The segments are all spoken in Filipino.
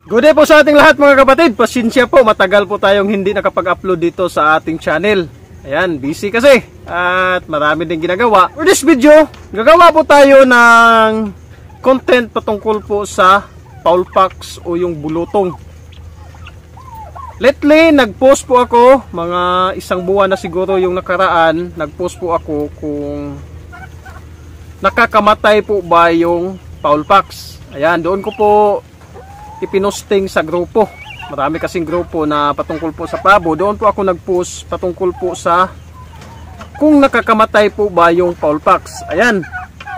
Good day po sa ating lahat mga kapatid. Pasensya po, matagal po tayong hindi nakapag-upload dito sa ating channel. Ayan, busy kasi at marami din ginagawa. For this video, gagawa po tayo ng content patungkol po sa Foulpox o yung bulutong. Lately, nag-post po ako, mga isang buwan na siguro yung nakaraan, nag-post po ako kung nakakamatay po ba yung Foulpox. Ayan, doon ko po ipinosting sa grupo. Marami kasing grupo na patungkol po sa pabo. Doon po ako nag-post patungkol po sa kung nakakamatay po ba yung Foulpox. Ayan.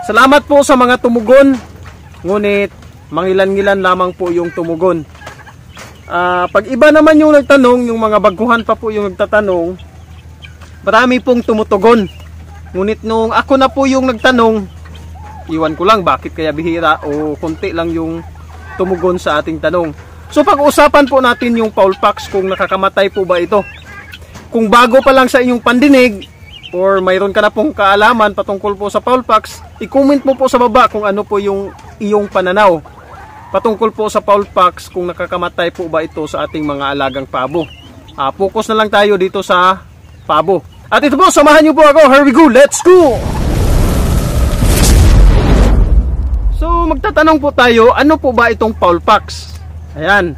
Salamat po sa mga tumugon. Ngunit mangilan-ngilan lamang po yung tumugon. Pag iba naman yung nagtanong, yung mga baguhan pa po yung nagtatanong, marami pong tumutugon. Ngunit nung ako na po yung nagtanong, iwan ko lang bakit kaya bihira o konti lang yung tumugon sa ating tanong. So pag-usapan po natin yung Foulpox, kung nakakamatay po ba ito. Kung bago pa lang sa inyong pandinig or mayroon ka na pong kaalaman patungkol po sa Foulpox, i-comment mo po sa baba kung ano po yung iyong pananaw patungkol po sa Foulpox, kung nakakamatay po ba ito sa ating mga alagang pabo. Focus na lang tayo dito sa pabo. At ito po, samahan niyo po ako. Here we go, let's go! So magtatanong po tayo, ano po ba itong Foulpox? Ayan.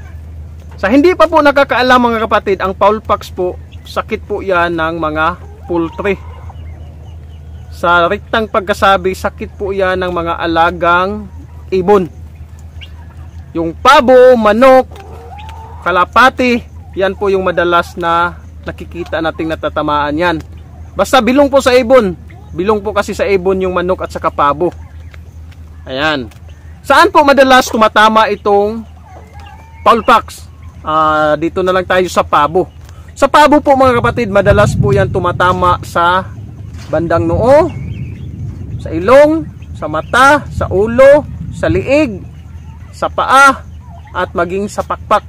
Sa hindi pa po nakakaalam mga kapatid, ang Foulpox po, sakit po yan ng mga poultry. Sa riktang pagkasabi, sakit po yan ng mga alagang ibon. Yung pabo, manok, kalapati, yan po yung madalas na nakikita nating natatamaan yan. Basta bilong po sa ibon. Bilong po kasi sa ibon yung manok at saka pabo. Ayan. Saan po madalas tumatama itong Foulpox? Dito na lang tayo sa pabo. Sa pabo po mga kapatid, madalas po yan tumatama sa bandang noo, sa ilong, sa mata, sa ulo, sa liig, sa paa, at maging sa pakpak.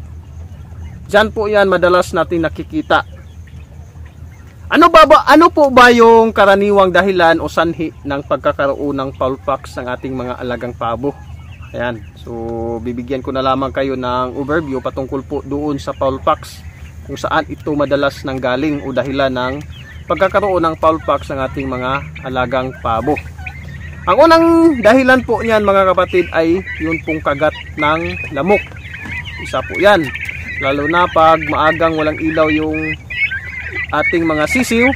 Diyan po yan madalas natin nakikita. Ano po ba yung karaniwang dahilan o sanhi ng pagkakaroon ng Foulpox ng ating mga alagang pabo? Ayan. So, bibigyan ko na lamang kayo ng overview patungkol po doon sa Foulpox, kung saan ito madalas nanggaling o dahilan ng pagkakaroon ng Foulpox ng ating mga alagang pabo. Ang unang dahilan po niyan mga kapatid ay yun pong kagat ng lamok. Isa po yan. Lalo na pag maagang walang ilaw yung ating mga sisiw,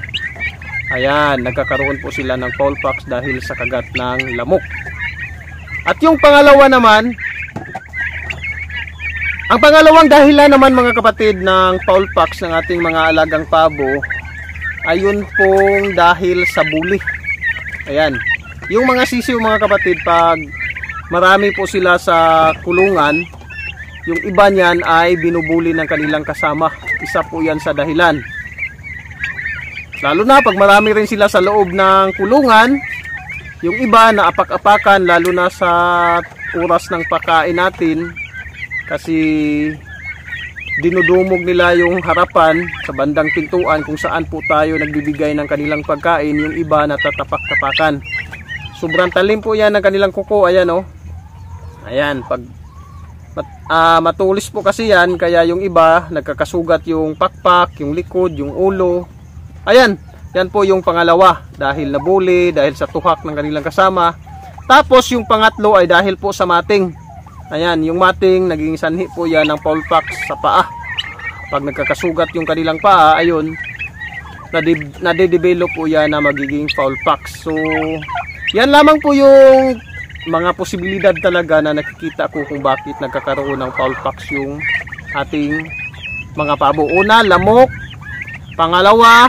ayan, nagkakaroon po sila ng Foulpox dahil sa kagat ng lamok. At yung pangalawa naman, ang pangalawang dahilan naman mga kapatid ng Foulpox ng ating mga alagang pabo ay yun pong dahil sa bully. Ayan, yung mga sisiw mga kapatid, pag marami po sila sa kulungan, yung iba niyan ay binubuli ng kanilang kasama. Isa po yan sa dahilan. Lalo na pag marami rin sila sa loob ng kulungan, yung iba na apak-apakan, lalo na sa oras ng pagkain natin, kasi dinudumog nila yung harapan sa bandang pintuan kung saan po tayo nagbibigay ng kanilang pagkain, yung iba natatapak-tapakan. Sobrang talim po yan ng kanilang kuko. Ayan o. Ayan, pag matulis po kasi yan, kaya yung iba nagkakasugat yung pakpak, yung likod, yung ulo. Ayan, yan po yung pangalawa, dahil nabuli, dahil sa tuhak ng kanilang kasama. Tapos yung pangatlo ay dahil po sa mating. Ayan, yung mating, naging sanhi po yan ng Foulpox sa paa. Pag nagkakasugat yung kanilang paa, ayun, nade-develop po yan na magiging Foulpox. So, yan lamang po yung mga posibilidad talaga na nakikita ko kung bakit nagkakaroon ng Foulpox yung ating mga pabo. Una, lamok. Pangalawa,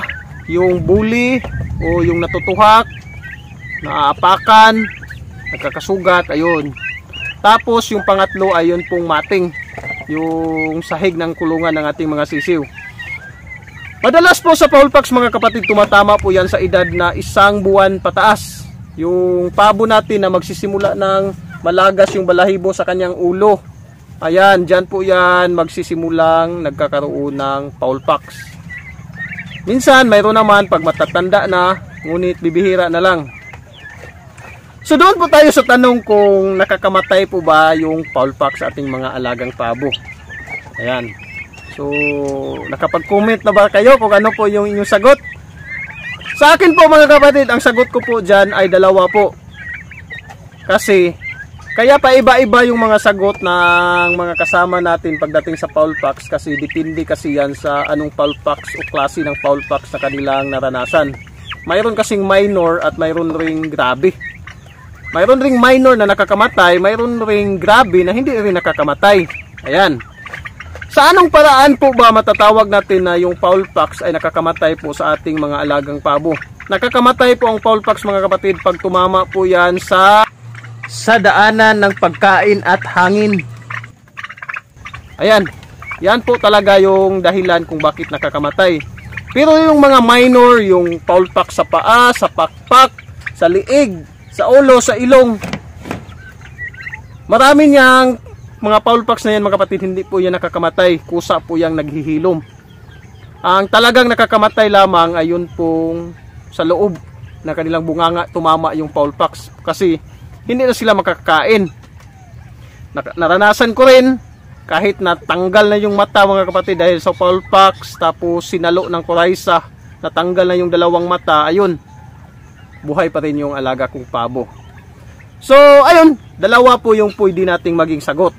yung bully o yung natutuhak, naaapakan, nagkakasugat, ayun. Tapos yung pangatlo ay yun pong mating, yung sahig ng kulungan ng ating mga sisiw. Madalas po sa Foulpox mga kapatid, tumatama po yan sa edad na 1 buwan pataas. Yung pabo natin na magsisimula ng malagas yung balahibo sa kanyang ulo, ayan, dyan po yan magsisimulang nagkakaroon ng Foulpox. Minsan mayroon naman pag matatanda na, ngunit bibihira na lang. So doon po tayo sa tanong kung nakakamatay po ba yung fowl pox sa ating mga alagang pabo. Ayan. So nakapag-comment na ba kayo kung ano po yung inyong sagot? Sa akin po mga kapatid, ang sagot ko po dyan ay dalawa po. Kasi kaya pa iba-iba yung mga sagot ng mga kasama natin pagdating sa fowl pox, kasi depende kasi yan sa anong fowl pox o klase ng fowl pox na kanilang naranasan. Mayroon kasing minor at mayroon ring grabe. Mayroon ring minor na nakakamatay, mayroon ring grabe na hindi rin nakakamatay. Ayan. Sa anong paraan po ba matatawag natin na yung fowl pox ay nakakamatay po sa ating mga alagang pabo? Nakakamatay po ang fowl pox mga kapatid pag tumama po yan sa daanan ng pagkain at hangin. Ayan. Yan po talaga yung dahilan kung bakit nakakamatay. Pero yung mga minor, yung fowl pox sa paa, sa pakpak, sa liig, sa ulo, sa ilong, marami niyang mga fowl pox na yan mga kapatid, hindi po yan nakakamatay, kusa po yang naghihilom. Ang talagang nakakamatay lamang ay yun pong sa loob na kanilang bunganga tumama yung fowl pox, kasi hindi na sila makakain. Naranasan ko rin, kahit natanggal na yung mata mga kapatid dahil sa fowl pox, tapos sinalo ng coryza, natanggal na yung dalawang mata, ayun, buhay pa rin yung alaga kong pabo. So ayun, dalawa po yung pwede nating maging sagot.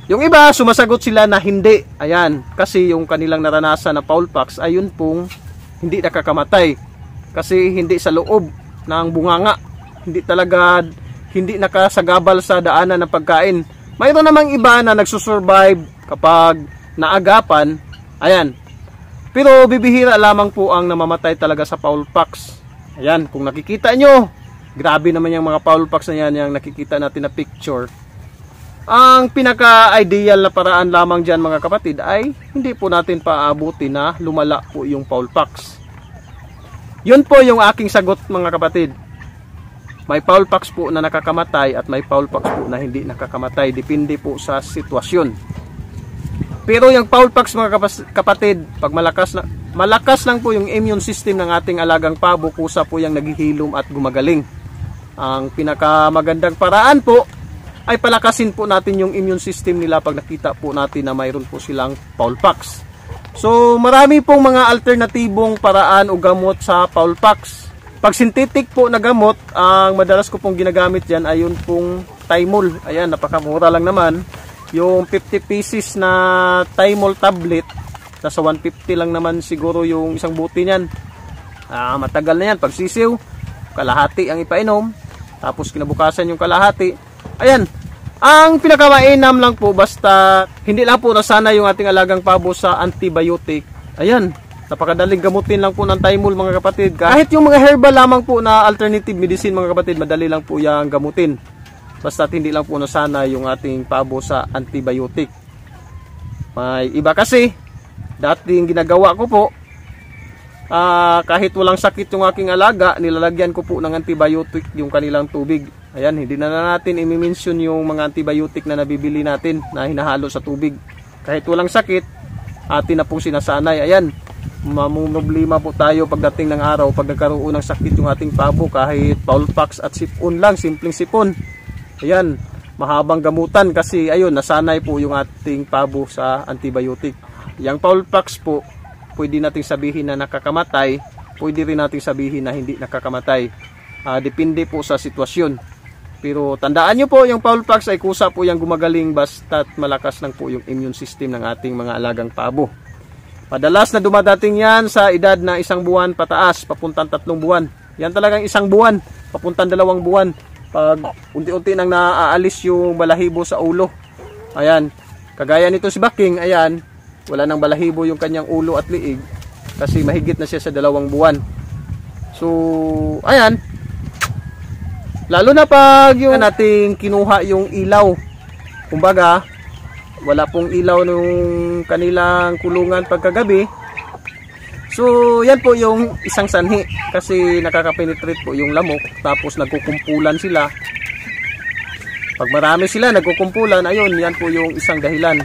Yung iba sumasagot sila na hindi, ayan, kasi yung kanilang naranasan na fowl pox ayun pong hindi nakakamatay, kasi hindi sa loob ng bunganga, hindi nakasagabal sa daanan ng pagkain. Mayroon namang iba na nagsusurvive kapag naagapan, ayan, pero bibihira lamang po ang namamatay talaga sa fowl pox. Ayan, kung nakikita nyo, grabe naman yung mga fowl pox na yan, yung nakikita natin na picture. Ang pinaka-ideal na paraan lamang dyan mga kapatid ay hindi po natin paaabuti na lumala po yung fowl pox. Yun po yung aking sagot mga kapatid. May fowl pox po na nakakamatay at may fowl pox po na hindi nakakamatay. Depende po sa sitwasyon. Pero yung fowl pox mga kapatid, pag malakas lang po yung immune system ng ating alagang pabo, kusa po yung naghihilom at gumagaling. Ang pinakamagandang paraan po ay palakasin po natin yung immune system nila pag nakita po natin na mayroon po silang fowl pox. So marami pong mga alternatibong paraan o gamot sa fowl pox. Pag synthetic po na gamot, ang madalas ko pong ginagamit dyan ay yun pong Thymol. Ayan, napakamura lang naman. Yung 50 pieces na Thymol tablet, nasa 150 lang naman siguro yung isang buti niyan. Matagal na yan. Pag sisiw, kalahati ang ipainom, tapos kinabukasan yung kalahati. Ayan, ang pinakamainam lang po, basta hindi lang po nasana yung ating alagang pabo sa antibiotic. Ayan, napakadaling gamutin lang po ng Thymol mga kapatid. Kahit yung mga herbal lamang po na alternative medicine mga kapatid, madali lang po yung gamutin. Basta hindi lang po nasana yung ating pabo sa antibiotic. May iba kasi, dating ginagawa ko po, kahit walang sakit yung aking alaga, nilalagyan ko po ng antibiotic yung kanilang tubig. Ayan, hindi na natin i-mention yung mga antibiotic na nabibili natin na hinahalo sa tubig. Kahit walang sakit, atin na pong sinasanay. Ayan, mamumroblema po tayo pagdating ng araw pag nagkaroon ng sakit yung ating pabo, kahit fowl pox at sipon lang, simpleng sipon. Ayan, mahabang gamutan kasi ayun, nasanay po yung ating pabo sa antibiotic. Yung fowl pox po, pwede nating sabihin na nakakamatay, pwede rin nating sabihin na hindi nakakamatay. Depende po sa sitwasyon. Pero tandaan nyo po, yung fowl pox ay kusa po yung gumagaling basta't malakas lang po yung immune system ng ating mga alagang pabo. Madalas na dumadating yan sa edad na 1 buwan pataas, papuntang 3 buwan. Yan talagang 1 buwan, papuntang 2 buwan. Pag unti-unti nang naaalis yung balahibo sa ulo. Ayan, kagaya nito si Baking, ayan, wala nang balahibo yung kanyang ulo at liig kasi mahigit na siya sa 2 buwan. So, ayan, lalo na pag yung nating kinuha yung ilaw, kumbaga wala pong ilaw nung kanilang kulungan pagkagabi. So yan po yung isang sanhi, kasi nakakapenetrate po yung lamok, tapos nagkukumpulan sila. Pag marami sila nagkukumpulan, ayun, yan po yung isang dahilan.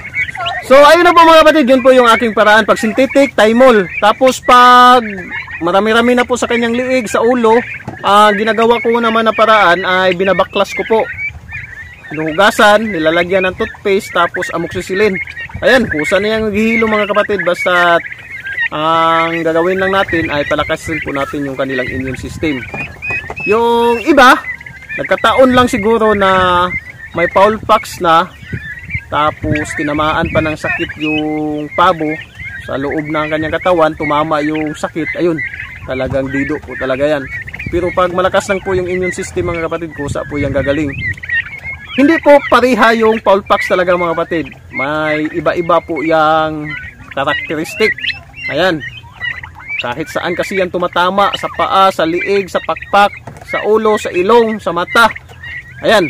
So ayun na po mga kapatid, yun po yung aking paraan. Pag synthetic, Thymol. Tapos pag marami-rami na po sa kanyang liig, sa ulo, Ang ginagawa ko naman na paraan ay binabaklas ko po. Hinuhugasan, nilalagyan ng toothpaste, tapos amoxicillin. Ayan, kusa na yung naghihilo mga kapatid. Basta ang gagawin lang natin ay palakasin po natin yung kanilang immune system. Yung iba, nagkataon lang siguro na may Foulpox na, tapos tinamaan pa ng sakit yung pabo sa loob ng kanyang katawan, tumama yung sakit, ayun, talagang dido po talaga yan. Pero pag malakas lang po yung immune system mga kapatid, kusa po yung gagaling. Hindi po pareha yung Foulpox talaga mga kapatid. May iba-iba po yung karakteristik. Ayan. Kahit saan kasi yan tumatama, sa paa, sa liig, sa pakpak, sa ulo, sa ilong, sa mata. Ayan.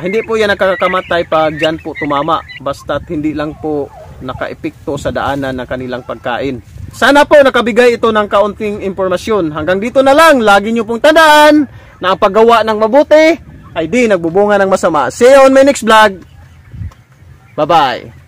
Hindi po yan nakakamatay pag dyan po tumama. Basta't hindi lang po nakaepekto sa daanan ng kanilang pagkain. Sana po nakabigay ito ng kaunting impormasyon. Hanggang dito na lang. Lagi nyo pong tandaan na ang paggawa ng mabuti ay di nagbubunga ng masama. See you on my next vlog. Bye-bye.